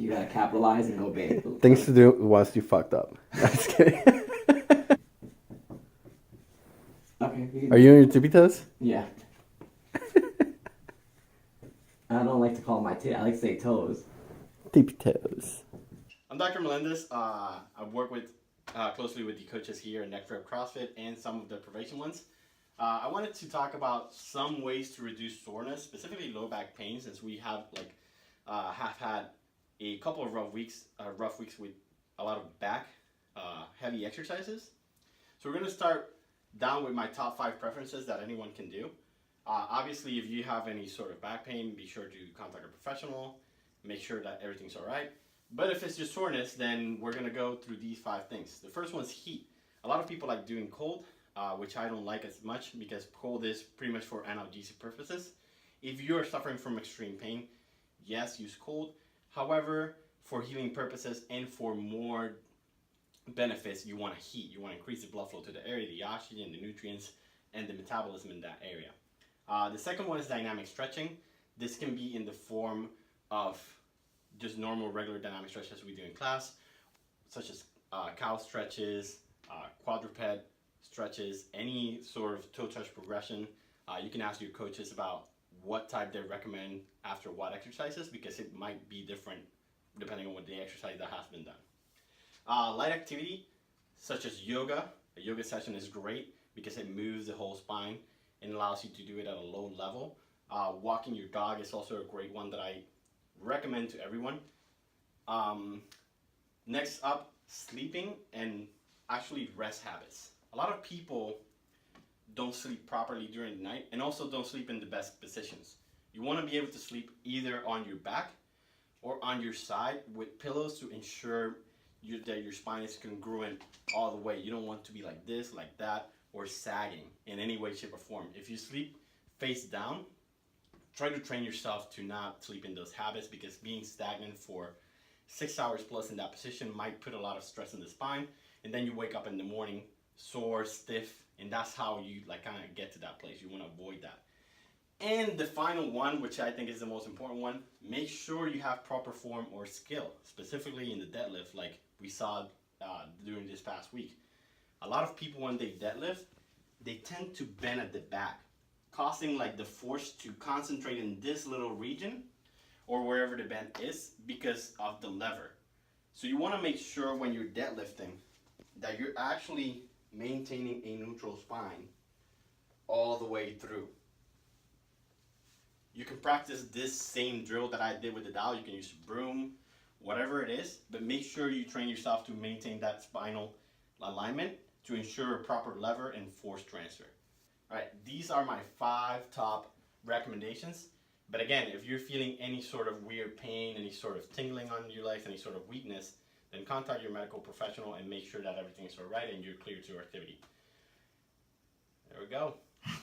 You gotta capitalize and go big. Things to do once you fucked up. Just kidding. Okay. Are you on your tippy toes? Yeah. I don't like to call my I like to say toes. Tippy toes. I'm Dr. Melendez. I work with closely with the coaches here at Next Rep CrossFit and some of the prevention ones. I wanted to talk about some ways to reduce soreness, specifically low back pain, since we have had a couple of rough weeks with a lot of back heavy exercises. So we're going to start down with my top 5 preferences that anyone can do. Obviously, if you have any sort of back pain, be sure to contact a professional. Make sure that everything's all right. But if it's just soreness, then we're going to go through these 5 things. The first one's heat. A lot of people like doing cold, which I don't like as much because cold is pretty much for analgesic purposes. If you're suffering from extreme pain, yes, use cold. However, for healing purposes and for more benefits, you want to heat. You want to increase the blood flow to the area, the oxygen, the nutrients, and the metabolism in that area. The second one is dynamic stretching. This can be in the form of just normal, regular dynamic stretches we do in class, such as cow stretches, quadruped stretches, any sort of toe touch progression. You can ask your coaches about what type they recommend after what exercises, because it might be different depending on what the exercise that has been done. Light activity, such as yoga. A yoga session is great because it moves the whole spine and allows you to do it at a low level. Walking your dog is also a great one that I recommend to everyone. Next up, sleeping and actually rest habits. A lot of people don't sleep properly during the night and also don't sleep in the best positions. You want to be able to sleep either on your back or on your side with pillows to ensure that your spine is congruent all the way. You don't want to be like this, like that, or sagging in any way, shape, or form. If you sleep face down, try to train yourself to not sleep in those habits, because being stagnant for 6 hours plus in that position might put a lot of stress in the spine, and then you wake up in the morning sore, stiff, and that's how you kind of get to that place. You want to avoid that. And the final one, which I think is the most important one, make sure you have proper form or skill, specifically in the deadlift, like we saw during this past week. A lot of people, when they deadlift, they tend to bend at the back, causing the force to concentrate in this little region or wherever the bend is because of the lever. So you want to make sure when you're deadlifting that you're actually maintaining a neutral spine all the way through. You can practice this same drill that I did with the dowel. You can use a broom, whatever it is, but make sure you train yourself to maintain that spinal alignment to ensure a proper lever and force transfer. All right, these are my 5 top recommendations. But again, if you're feeling any sort of weird pain, any sort of tingling on your legs, any sort of weakness, then contact your medical professional and make sure that everything is all right and you're clear to activity. There we go.